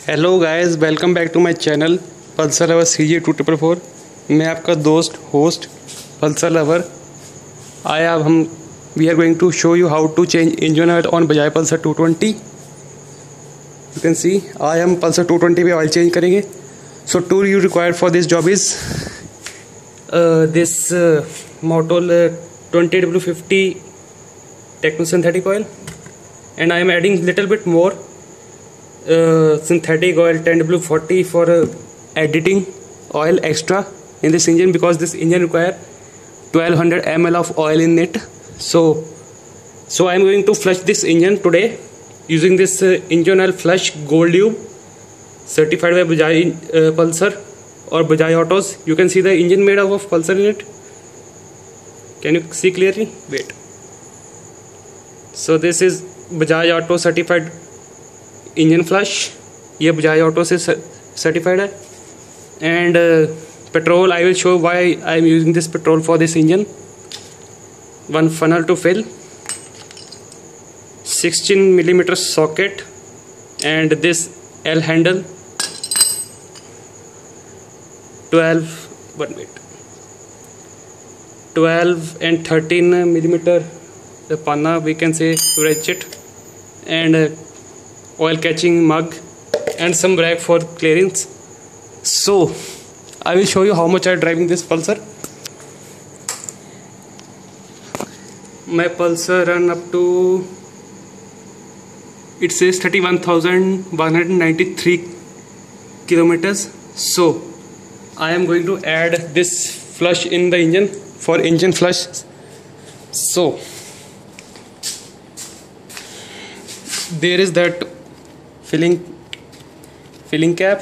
Hello guys, welcome back to my channel Pulsar lover CJ2444। मैं आपका दोस्त host Pulsar lover. अब we are going to show you how to change engine oil on Bajaj Pulsar 220। You can see आज हम Pulsar 220 पे oil change करेंगे। So tool you required for this job is this Motul 20W50 Techno synthetic oil, and I am adding little bit more synthetic oil 10W40 for editing oil extra in this engine, because this engine require 1200 ml of oil in it. So I am going to flush this engine today using this engine oil flush gold tube certified by Bajaj Pulsar or Bajaj Autos. You can see the engine made up of Pulsar in it. Can you see clearly? Wait. So this is Bajaj Auto certified engine flush, ये Bajaj Auto से certified है। And petrol, I will show why I am using this petrol for this engine. One funnel to fill, 16mm socket and this L handle, 12 and 13mm panna, we can say ratchet, and oil catching mug and some rag for clearance. So I will show you how much I am driving this Pulsar. My Pulsar run up to, it says 31,193 kilometers. So I am going to add this flush in the engine for engine flush. So there is that filling cap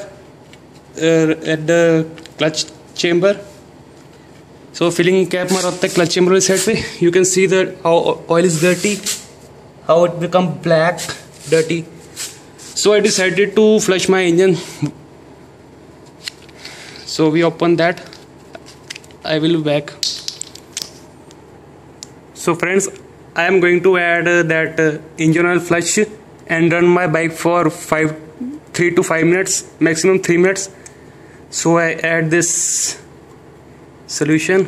at the clutch chamber. So filling cap मारा होता है clutch chamber वाली side पे. You can see that how oil is dirty, how it become black, dirty. So I decided to flush my engine. So we open that. I will back. So friends, I am going to add that engine oil flush and run my bike for 3 to 5 minutes, maximum 3 minutes. So I add this solution.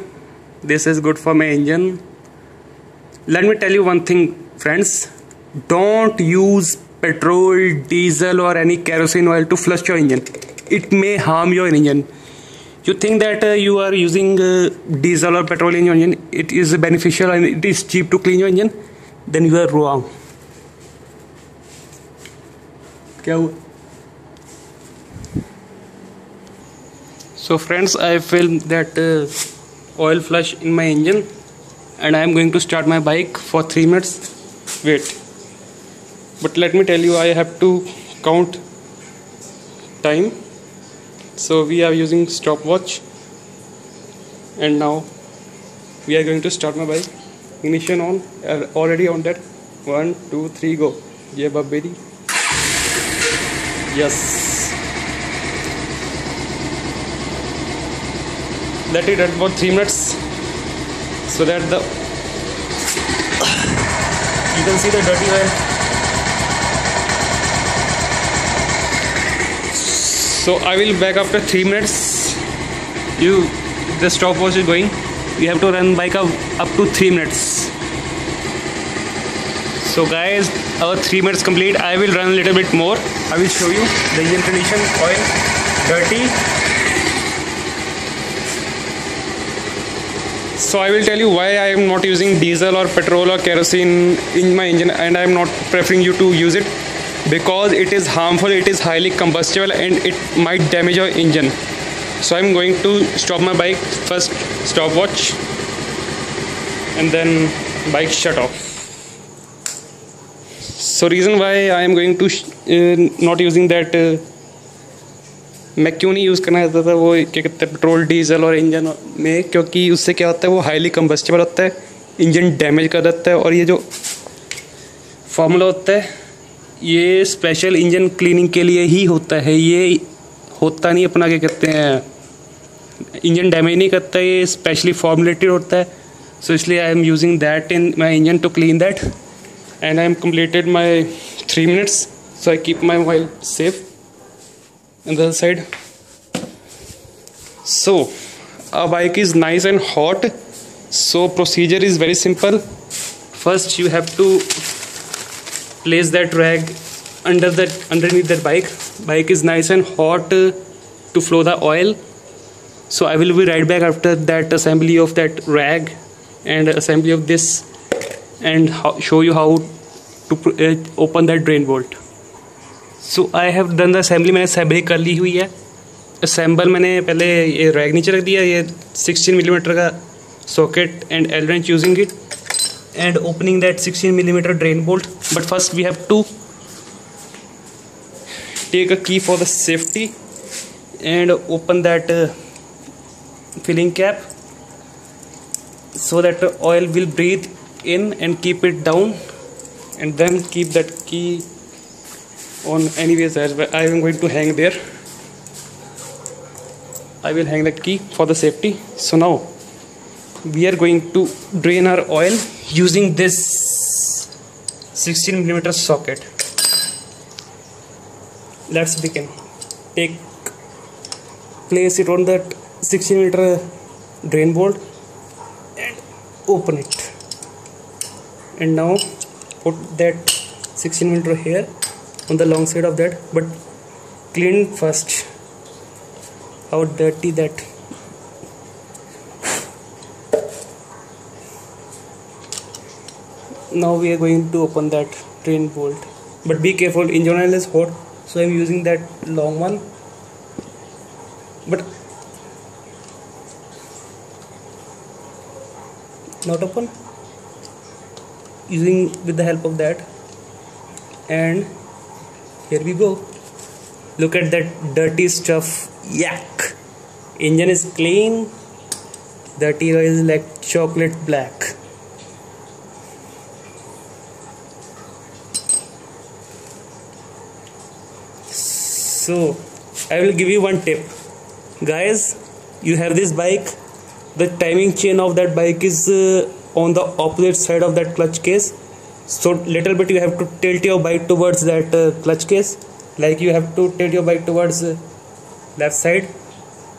This is good for my engine. Let me tell you one thing, friends. Don't use petrol, diesel or any kerosene oil to flush your engine. It may harm your engine. You think that you are using diesel or petrol in your engine, it is beneficial and it is cheap to clean your engine, then you are wrong. क्या हुआ? So friends, I filled that oil flush in my engine and I am going to start my bike for 3 minutes. Wait, but let me tell you, I have to count time. So we are using stopwatch, and now we are going to start my bike. Ignition on, already on that. 1 2 3 go. Yeah baby. Yes, let it run for 3 minutes so that you can see the dirty oil. So I will back after 3 minutes. The stopwatch is going. You have to run bike up to 3 minutes. So guys, our 3 minutes complete. I will run a little bit more. I will show you the engine condition. Oil dirty. So I will tell you why I am not using diesel or petrol or kerosene in my engine, and I am not preferring you to use it, because it is harmful, it is highly combustible and it might damage your engine. So I am going to stop my bike. First stopwatch and then bike shut off. So reason why I am going to not using that, मैं क्यों नहीं use करना चाहता था वो क्या कहते हैं पेट्रोल डीजल और इंजन में, क्योंकि उससे क्या होता है वो हाईली कंबस्टिबल होता है, इंजन डैमेज कर देता है। और ये जो फार्मूला होता है ये स्पेशल इंजन क्लीनिंग के लिए ही होता है, ये होता नहीं अपना क्या कहते हैं इंजन डैमेज नहीं करता, ये स्पेशली फॉर्मुलेटेड होता है। सो इसलिए I am using that in my engine to clean that, and I am completed my 3 minutes. So I keep my oil safe. on the other side. So our bike is nice and hot. So procedure is very simple. First you have to place that rag underneath that bike. Bike is nice and hot to flow the oil. So I will be right back after that assembly of that rag and assembly of this, and show you how to open that drain bolt. So I have done the assembly. मैंने assembly कर ली हुई है. Assemble मैंने पहले ये rag नीचे रख दिया. ये 16 मिलीमीटर का socket and L wrench using it and opening that 16 millimeter drain bolt. But first we have to take a key for the safety and open that filling cap so that the oil will breathe in and keep it down, and then keep that key on anyways as well. I am going to hang there. I will hang that key for the safety. So now we are going to drain our oil using this 16 millimeter socket. Let's begin. Place it on that 16 millimeter drain bolt and open it. And now put that 16 millimeter here on the long side of that, but clean first how dirty that. Now we are going to open that drain bolt, but be careful, engine oil is hot, so I am using that long one. But not open, using with the help of that, and here we go. Look at that dirty stuff. Yak! Engine is clean. Dirty oil is like chocolate black. So I will give you one tip, guys. You have this bike, the timing chain of that bike is on the opposite side of that clutch case, so little bit you have to tilt your bike towards that clutch case, like you have to tilt your bike towards right side,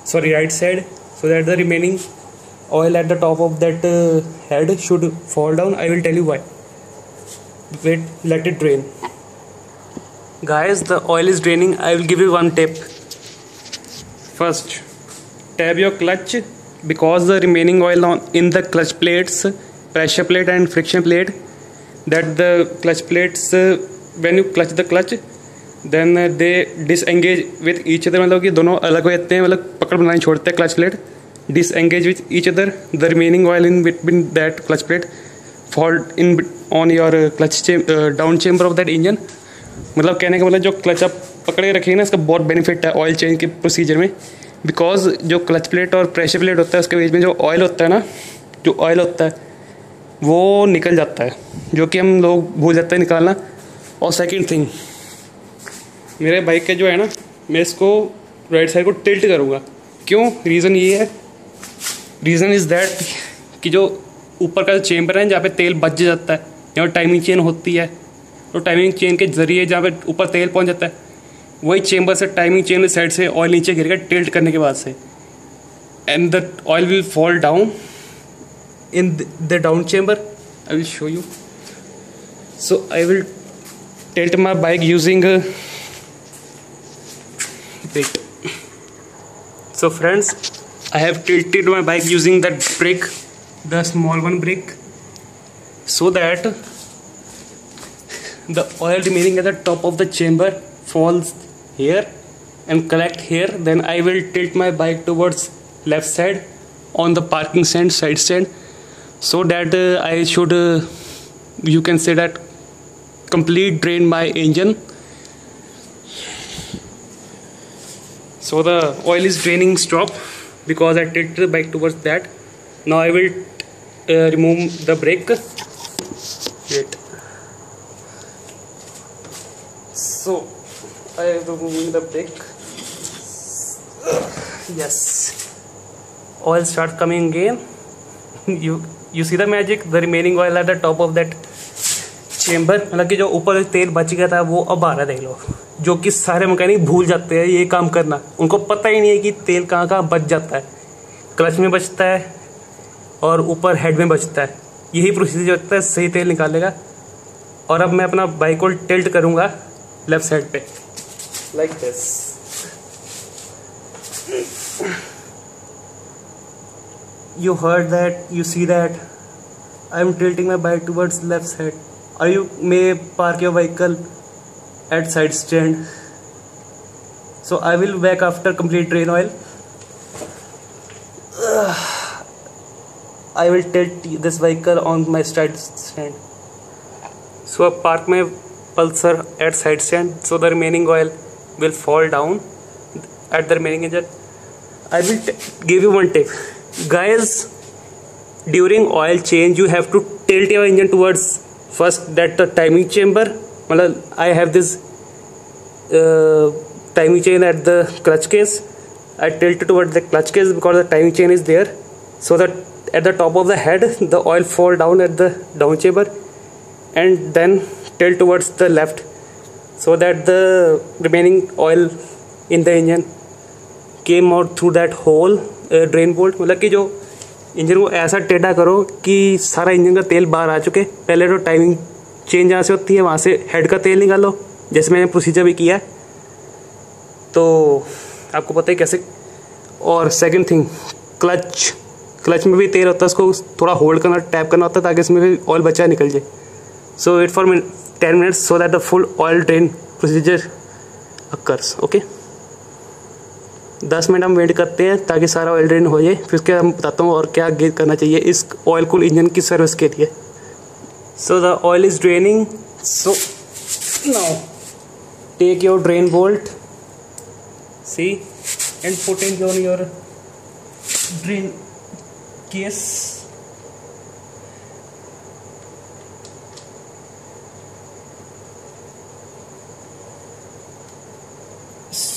so that the remaining oil at the top of that head should fall down. I will tell you why. Wait, let it drain. Guys, the oil is draining. I will give you one tip. First, tab your clutch, because the remaining oil in the clutch plates, pressure plate and friction plate, that the clutch plates when you clutch the clutch, then they disengage with each other. मतलब कि दोनों अलग हो जाते हैं, मतलब पकड़ बनानी छोड़ते हैं clutch plate, disengage with each other. The remaining oil in between that clutch plate fall in on your clutch down chamber of that engine. मतलब कहने का मतलब जो क्लच आप पकड़े रखेंगे ना, इसका बहुत बेनिफिट है ऑयल चेंज के प्रोसीजर में, बिकॉज जो क्लच प्लेट और प्रेशर प्लेट होता है उसके बीच में जो ऑयल होता है ना, जो ऑयल होता है वो निकल जाता है, जो कि हम लोग भूल जाते हैं निकालना. और सेकंड थिंग, मेरे बाइक के जो है ना, मैं इसको राइट साइड को टिल्ट करूँगा. क्यों? रीज़न ये है, रीज़न इज़ दैट कि जो ऊपर का चेम्बर है जहाँ पे तेल बच जाता है, यहाँ टाइमिंग चेन होती है, तो टाइमिंग चेन के जरिए जहाँ पे ऊपर तेल पहुँच जाता है, वही चेम्बर से टाइमिंग चेन साइड से ऑयल नीचे गिरेगा टिल्ट करने के बाद से, and the oil will fall down in the down chamber. I will show you. So I will tilt my bike using wait. So friends, I have tilted my bike using that brake, the small one brake, so that the oil remaining at the top of the chamber falls here and collect here. Then I will tilt my bike towards left side on the parking stand, side stand, so that I should you can say that complete drain my engine. So the oil is draining stop because I tilted the bike towards that. Now I will remove the brake. Wait. So I am removing the brake. Yes. Oil start coming again. You see the magic? The remaining oil at the top of that chamber, मतलब कि जो ऊपर तेल बच गया था वो अब आ रहा है. देख लो, जो कि सारे मैकेनिक भूल जाते हैं ये काम करना। उनको पता ही नहीं है कि तेल कहाँ कहाँ बच जाता है, क्लच में बचता है और ऊपर हेड में बचता है। यही प्रोसीजर होता है सही तेल निकालेगा। और अब मैं अपना बाइक को टिल्ट करूँगा लेफ्ट साइड पे, like this. You heard that, you see that I am tilting my bike towards left side, or you may park your vehicle at side stand. So I will back after complete drain oil. I will tilt this vehicle on my side stand. So I park my Pulsar at side stand, so the remaining oil will fall down at the remaining engine. I will give you one tip, guys. During oil change you have to tilt your engine towards first that the timing chamber. I have this timing chain at the clutch case. I tilt towards the clutch case because the timing chain is there, so that at the top of the head the oil fall down at the down chamber, and then tilt towards the left so that the remaining oil in the engine came out through that hole, drain bolt। मतलब कि जो engine को ऐसा टेढ़ा करो कि सारा engine का तेल बाहर आ चुके। पहले तो टाइमिंग चेंज जहाँ से होती है वहाँ से हेड का तेल निकालो, जैसे मैंने प्रोसीजर भी किया है, तो आपको पता है कैसे। और सेकंड थिंग, क्लच में भी तेल होता है, उसको थोड़ा होल्ड करना, टैप करना होता है ताकि इसमें भी ऑयल बचा निकल जाए। So wait for 10 minutes so that the full oil drain procedure occurs. Okay, 10 minute हम वेट करते हैं ताकि सारा ऑयल ड्रेन हो जाए, फिर उसके बाद बताता हूँ और क्या करना चाहिए इस ऑयल कूल इंजन की सर्विस के लिए। So the oil is draining, so now take your drain bolt, see, and put in on your drain case.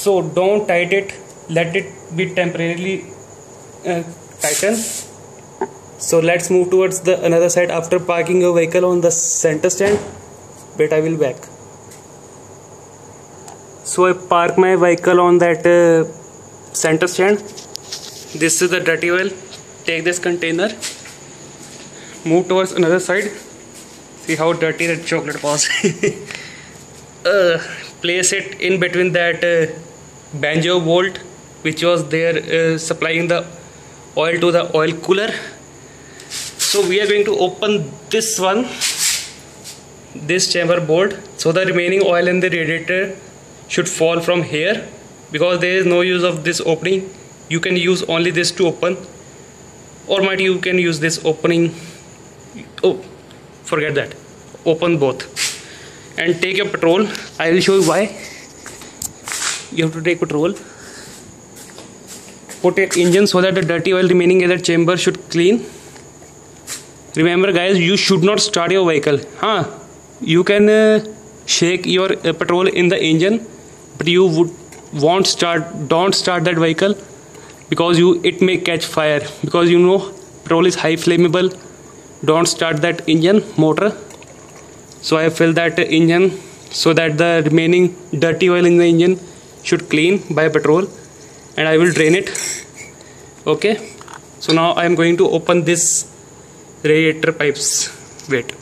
So don't tight it, let it be temporarily tighten. So let's move towards the another side after parking your vehicle on the center stand. Wait, I will back. So I park my vehicle on that center stand. This is the dirty oil. Take this container, move towards another side. See how dirty that chocolate was. Place it in between that banjo bolt which was there supplying the oil to the oil cooler. So we are going to open this one, this chamber bolt, so the remaining oil in the radiator should fall from here, because there is no use of this opening. You can use only this to open, or might you can use this opening. Oh, forget that, open both. And take your petrol. I will show you why. You have to take petrol, put it engine so that the dirty oil remaining in that chamber should clean. Remember guys, you should not start your vehicle. You can shake your petrol in the engine, but you don't start that vehicle, because it may catch fire, because you know petrol is high flammable. Don't start that engine motor. So I fill that engine so that the remaining dirty oil in the engine should clean by petrol, and I will drain it. Okay, so now I am going to open this radiator pipes. Wait.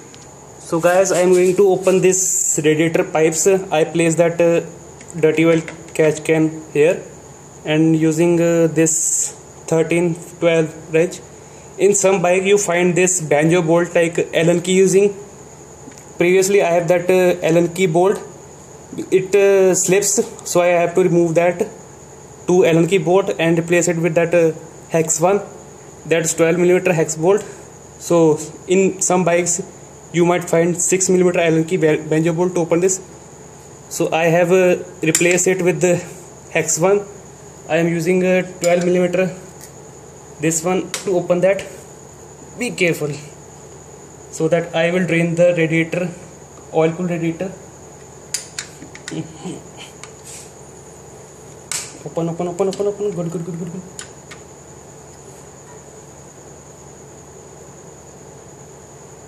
So guys, I am going to open this radiator pipes. I place that dirty oil catch can here, and using this 13-12 wrench. In some bike you find this banjo bolt like Allen key using. Previously I have that Allen key bolt. It slips, so I have to remove that 2 Allen key bolt and replace it with that hex one. That's 12mm hex bolt. So in some bikes you might find 6mm Allen key banjo bolt to open this. So I have replaced it with the hex one. I am using a 12mm this one to open that. Be careful, so that I will drain the radiator, oil cool radiator. Open. Good.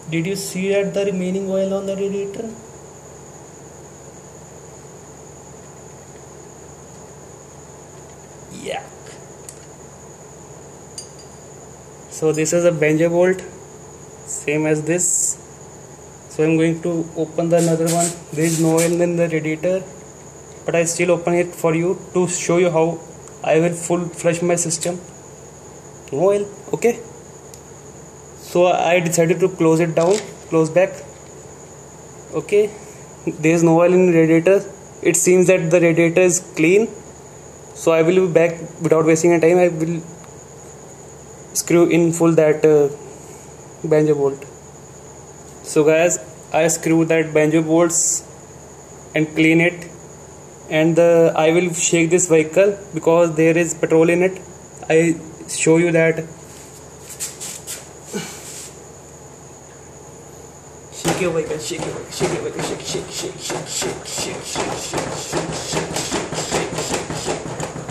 Did you see that the remaining oil on the radiator? Yeah. So this is a banjo bolt, same as this. So I'm going to open the another one. There is no oil in the radiator, but I still open it for you to show you how I will full flush my system. No oil. Okay. So I decided to close it down, close back. Okay. There is no oil in the radiator. It seems that the radiator is clean. So I will be back without wasting any time. I will screw in full that banjo bolt. So guys, I screw that banjo bolts and clean it, and I will shake this vehicle because there is petrol in it. I show you that. Shake your vehicle, shake your vehicle, shake your vehicle, shake, shake, shake, shake, shake, shake, shake, shake,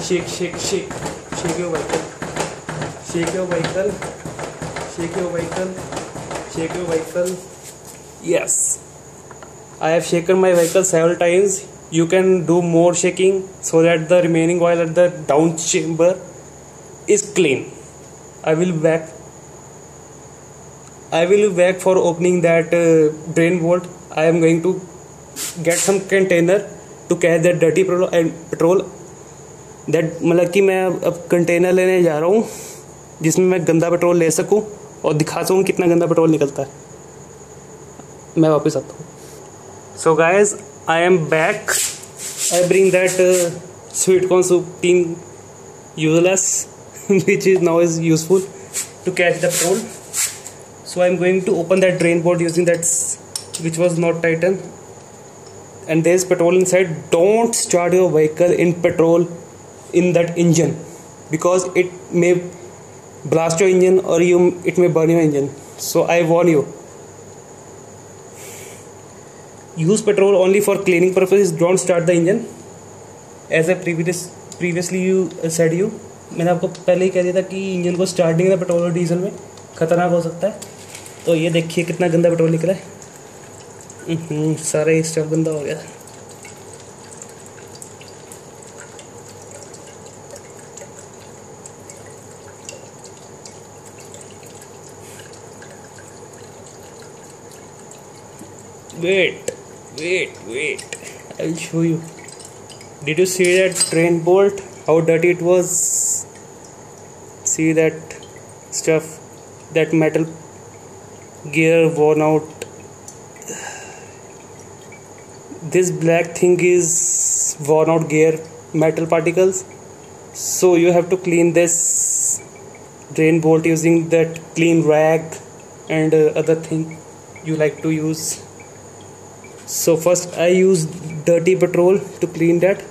shake, shake, shake, shake your vehicle, shake your vehicle, shake your vehicle, shake your vehicle. Yes, I have shaken my vehicle several times. You can do more shaking so that the remaining oil at the down chamber is clean. I will be back for opening that drain bolt. I am going to get some container to catch that dirty petrol. That मतलब कि मैं अब container लेने जा रहा हूँ जिसमें मैं गंदा पेट्रोल ले सकूँ और दिखा सकूँ कितना गंदा पेट्रोल निकलता है. मैं वापस आता हूँ. So guys, I am back. I bring that sweet corn soup tin useless which is now is useful to catch the petrol. So I am going to open that drain board using that which was not tightened, and there is petrol inside. Don't start your vehicle in petrol in that engine because it may blast your engine or it may burn your engine. So I warn you, use petrol only for cleaning purposes. Don't start the engine. As I previously said you, मैंने आपको पहले ही कह दिया था कि engine को starting में petrol और डीजल में खतरनाक हो सकता है. तो ये देखिए कितना गंदा पेट्रोल निकला है. सारा ही स्टफ गंदा हो गया. Wait, I will show you. Did you see that drain bolt, how dirty it was? See that stuff, that metal gear worn out. This black thing is worn out gear, metal particles. So you have to clean this drain bolt using that clean rag and other thing you like to use. So first I use dirty petrol to clean that.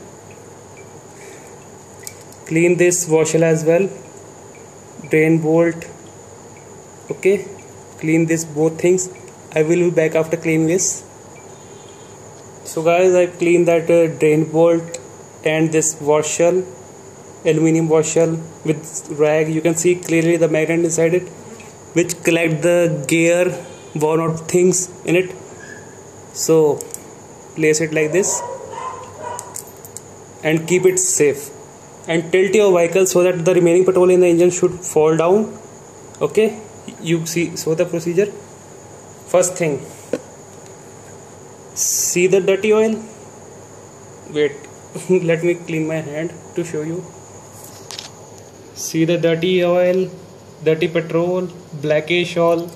Clean this washer as well, drain bolt. Okay, clean this both things. I will be back after cleaning this. So guys, I cleaned that drain bolt and this washer, aluminium washer with rag. You can see clearly the magnet inside it, which collect the gear worn out things in it. So place it like this and keep it safe, and tilt your vehicle so that the remaining petrol in the engine should fall down. Okay, you see, so the procedure. First thing, see the dirty oil. Wait, let me clean my hand to show you. See the dirty oil, dirty petrol, blackish oil.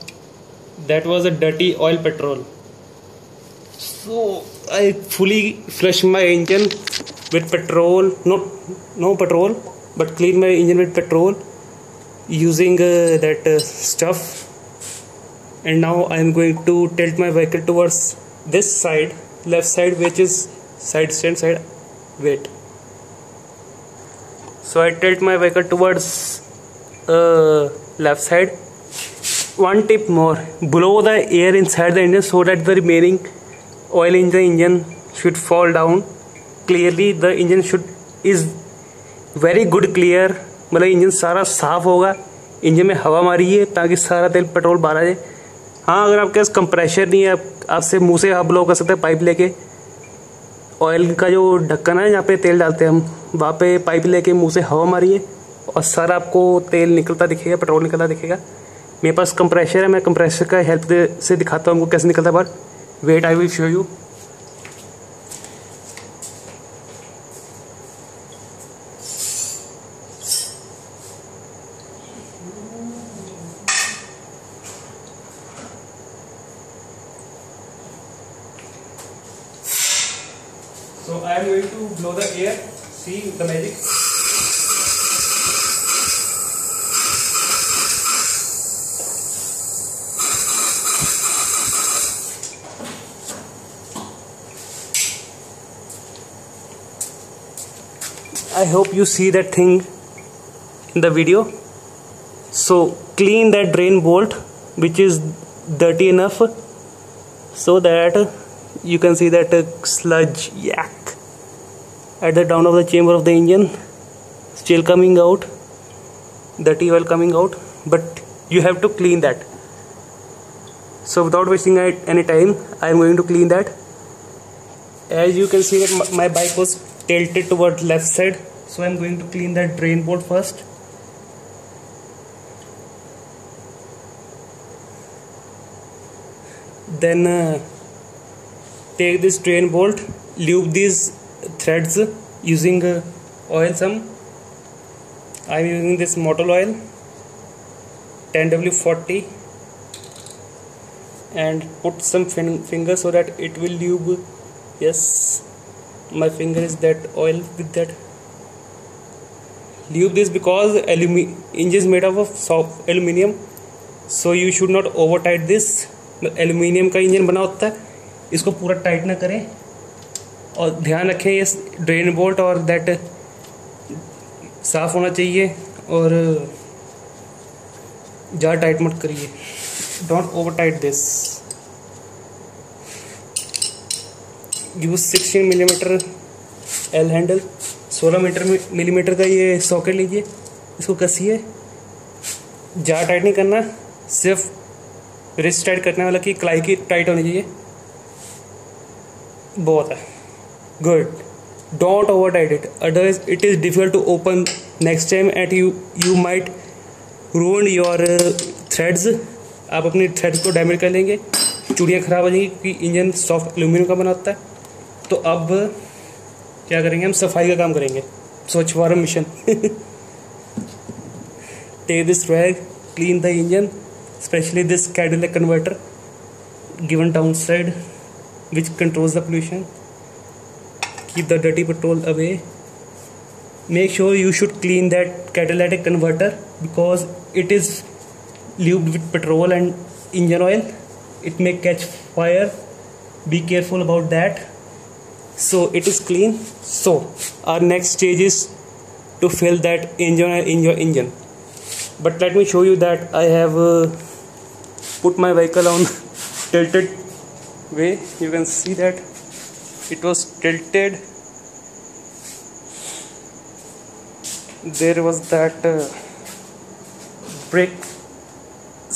That was a dirty oil petrol. So I fully flush my engine with petrol, no petrol, but clean my engine with petrol using that stuff. And now I am going to tilt my vehicle towards this side, left side, which is side stand side. Wait. So I tilt my vehicle towards left side. One tip more: blow the air inside the engine so that the remaining oil in the engine should fall down. Clearly the engine is very good clear. मतलब engine सारा साफ होगा. Engine में हवा मारी है ताकि सारा तेल पेट्रोल बाहर आ जाए. हाँ, अगर आपके पास कंप्रेशर नहीं है, आपसे मुंह से आप ब्लो कर सकते हैं पाइप लेके. ऑयल का जो ढक्कन है जहाँ पे तेल डालते हैं हम, वहाँ पे पाइप लेके मुंह से हवा मारिए और सर आपको तेल निकलता दिखेगा, पेट्रोल निकलता दिखेगा। मेरे पास कंप्रेसर है, मैं कंप्रेसर का हेल्प से दिखाता हूँ आपको कैसे निकलता है बाहर। Wait, I will show you. So I am going to blow the air. See the magic. I hope you see that thing in the video. So clean that drain bolt which is dirty enough so that you can see that sludge yak at the down of the chamber of the engine still coming out, dirty oil coming out, but you have to clean that. So without wasting any time, I am going to clean that. As you can see that my bike was tilted toward left side, so I am going to clean that drain bolt first. Then take this drain bolt, lube these threads using oil. I am using this motor oil 10W40 and put some finger so that it will lube. Yes, my finger is that oil with that. Lube this because engine is made up of soft aluminium, so you should not over tight this. Aluminium का engine बना होता है, इसको पूरा tight ना करें और ध्यान रखें ये ड्रेन बोल्ट और दैट साफ होना चाहिए और ज़्यादा टाइट मत करिए. Don't over tight this. Use 16 millimetre L handle. 16 millimetre का ये सॉकेट लीजिए, इसको कसिए. ज़्यादा टाइट नहीं करना, सिर्फ रिस्ट टाइट करने वाला कि कलाई की टाइट होनी चाहिए. बहुत है. Good. Don't over tight it, otherwise it is difficult to open next time at you might ruin your threads. आप अपनी थ्रेड्स को डैमेज कर लेंगे, चूड़ियाँ ख़राब हो जाएंगी क्योंकि इंजन सॉफ्ट एल्यूमिनियम का बना होता है. तो अब क्या करेंगे, हम सफाई का काम करेंगे. Swachh Bharat mission. Take this rag, clean the engine, especially this catalytic converter given downside which controls the pollution. Keep the dirty petrol away. Make sure you should clean that catalytic converter because it is lubed with petrol and engine oil. It may catch fire. Be careful about that. So it is clean. So our next stage is to fill that engine oil in your engine. But let me show you that I have put my vehicle on tilted way. You can see that it was tilted. There was that brake,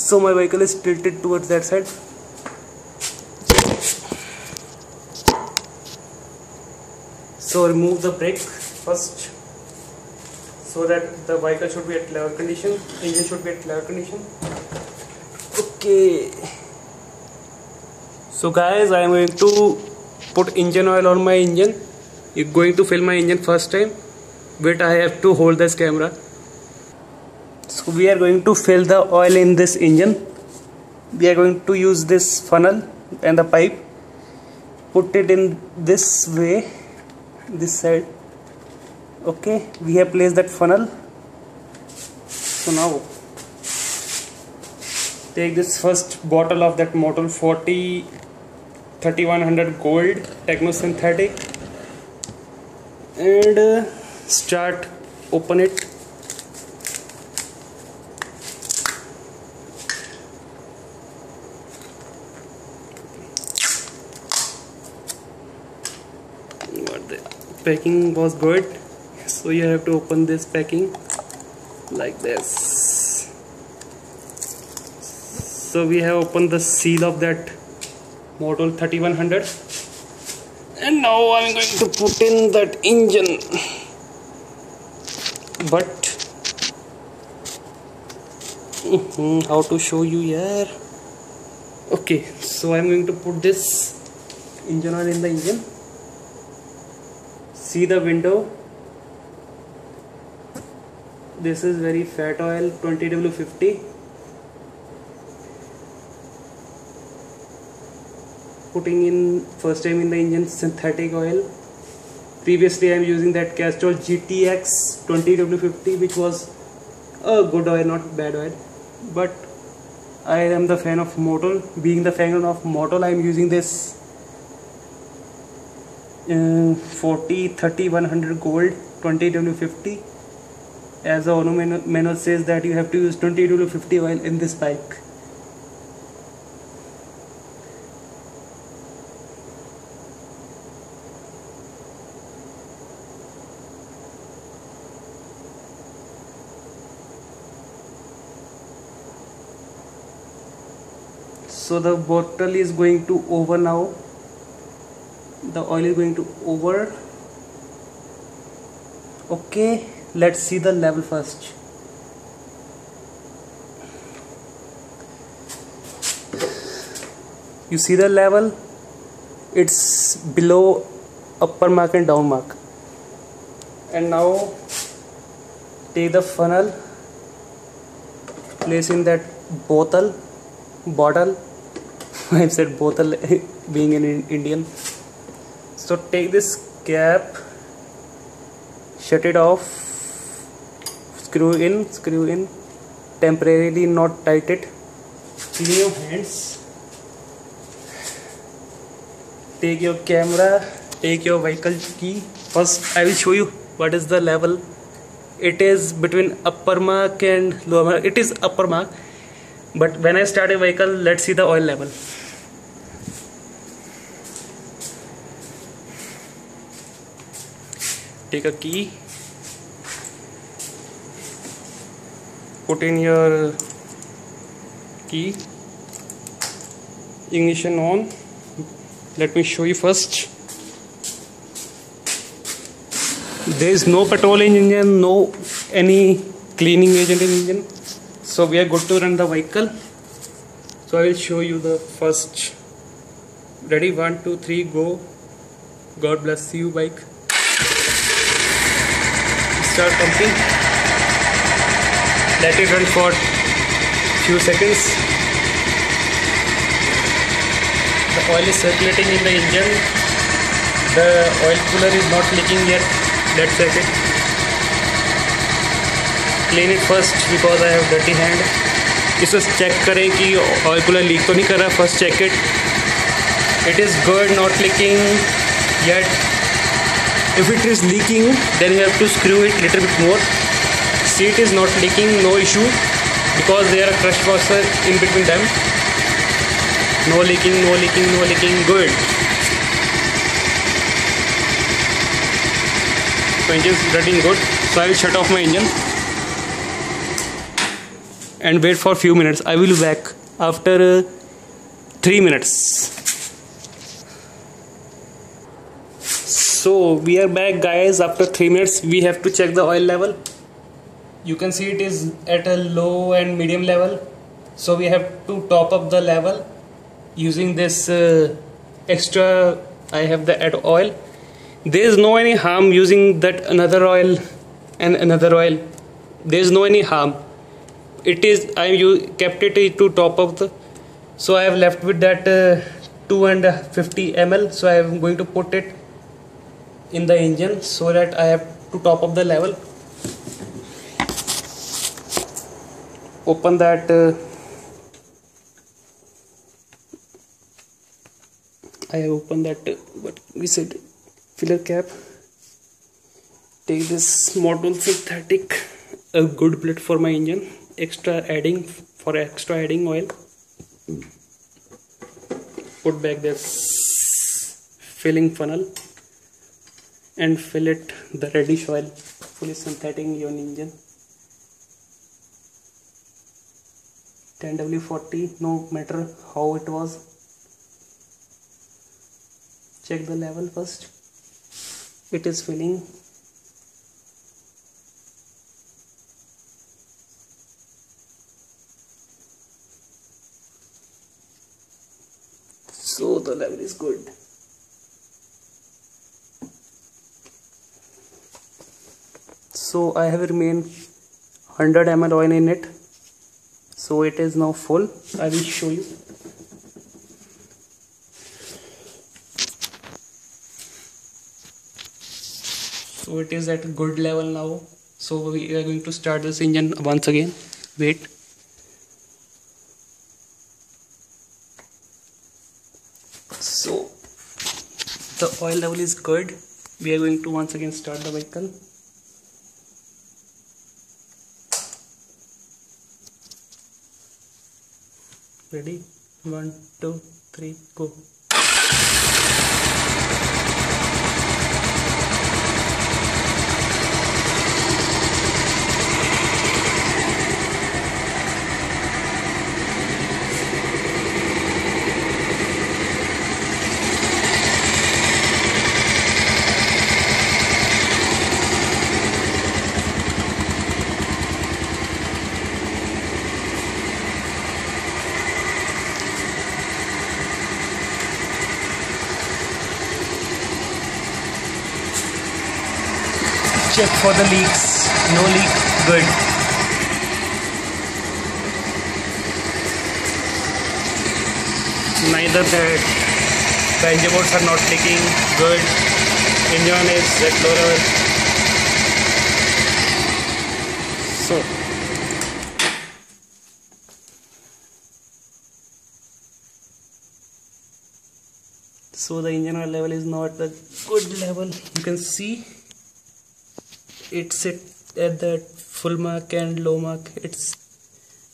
so my vehicle is tilted towards that side. So remove the brake first so that the vehicle should be at level condition, engine should be at level condition. Okay, so guys, I am going to put engine oil on my engine. You're going to fill my engine first time. Wait, I have to hold this camera. So we are going to fill the oil in this engine. We are going to use this funnel and the pipe. Put it in this way, this side. Okay, we have placed that funnel. So now take this first bottle of that Motul 40 3100 gold Techno Synthetic and start open it. But the packing was good, so you have to open this packing like this. So we have opened the seal of that Motul 3100 and now I'm going to put in that engine. but how to show you here. Okay, so I'm going to put this engine oil in the engine. See the window, this is very fat oil, 20W50. Putting in first time in the engine synthetic oil. Previously I am using that Castrol GTX 20W50, which was a good oil, not bad oil, but I am the fan of Motul. Being the fan of Motul, I am using this 40 30 100 gold 20W50, as the owner manual says that you have to use 20W50 oil in this bike. So the bottle is going to over now. The oil is going to over. Okay, let's see the level first. You see the level? It's below upper mark and down mark. And now take the funnel, place in that bottle. I said bottle being an Indian. So take this cap, shut it off, screw in, temporarily not tight it. Clean your hands. Take your camera, take your vehicle key. First I will show you what is the level. It is between upper mark and lower mark. It is upper mark, but when I start a vehicle, let's see the oil level. Take a key, put in your key, ignition on. Let me show you first. There is no petrol in engine, no any cleaning agent in engine, so we are good to run the vehicle. So I will show you the first. Ready? 1 2 3 go. God bless you bike. Start pumping. Let it run for few seconds. The oil is circulating in the engine. The oil cooler is not leaking yet. Let's check it. Clean it first because I have dirty hand. इसे check करें कि oil cooler leak तो नहीं कर रहा. First check it. It is good, not leaking yet. If it is leaking, then you have to screw it little bit more. See, it is not leaking, no issue, because there are crush washer in between them. No leaking, no leaking, no leaking. Good. So engine is running good. So I will shut off my engine and wait for few minutes. I will be back after 3 minutes. So we are back guys after 3 minutes. We have to check the oil level. You can see it is at a low and medium level. So we have to top up the level using this extra. I have the add oil. There is no any harm using that another oil and another oil. There is no any harm. It is kept it to top up the. So I have left with that 250 ml. So I am going to put it in the engine so that I have to top up the level. Open that I have opened that what we said filler cap. Take this Motul synthetic, a good plate for my engine. Extra adding oil. Put back this filling funnel and fill it the reddish oil, fully synthetic in your engine. 10W40, no matter how it was. Check the level first. It is filling. the level is good. So I have remained 100 ml oil in it, so it is now full. I will show you. So it is at a good level now. So we are going to start this engine once again. Wait. So the oil level is good. We are going to once again start the vehicle. Ready? 1, 2, 3, go. Check for the leaks. No leak. Good. Neither that engine modes are not leaking. Good. Engine is explorer. So the engine oil level is not the good level. You can see it's at that full mark and low mark. It's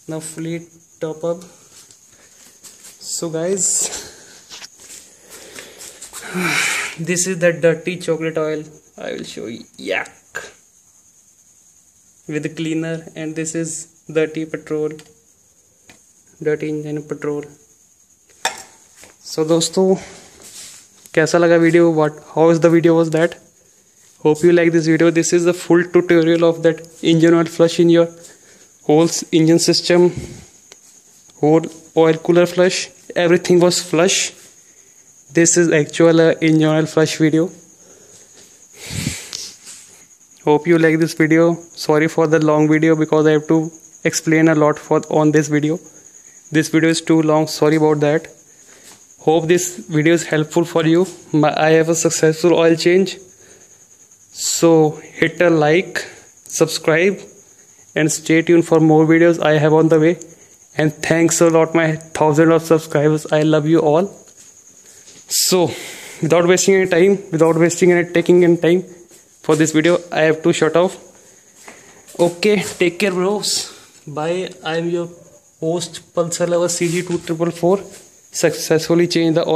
now fully top up. So guys, this is the dirty chocolate oil. I will show you. Yuck. With the cleaner, and this is dirty petrol, dirty engine petrol. So दोस्तों, कैसा लगा video? How is the video was that? Hope you like this video. This is the full tutorial of that engine oil flush in your whole engine system, whole oil cooler flush. Everything was flush. This is actual engine oil flush video. Hope you like this video. Sorry for the long video because I have to explain a lot on this video. This video is too long. Sorry about that. Hope this video is helpful for you. I have a successful oil change. So hit a like, subscribe, and stay tuned for more videos I have on the way. And thanks a lot, my thousands of subscribers. I love you all. So without wasting any time, taking any time for this video, I have to shut off. Okay, take care, bros. Bye. I am your host, Pulsar Lover CG2444. Successfully changed the oil.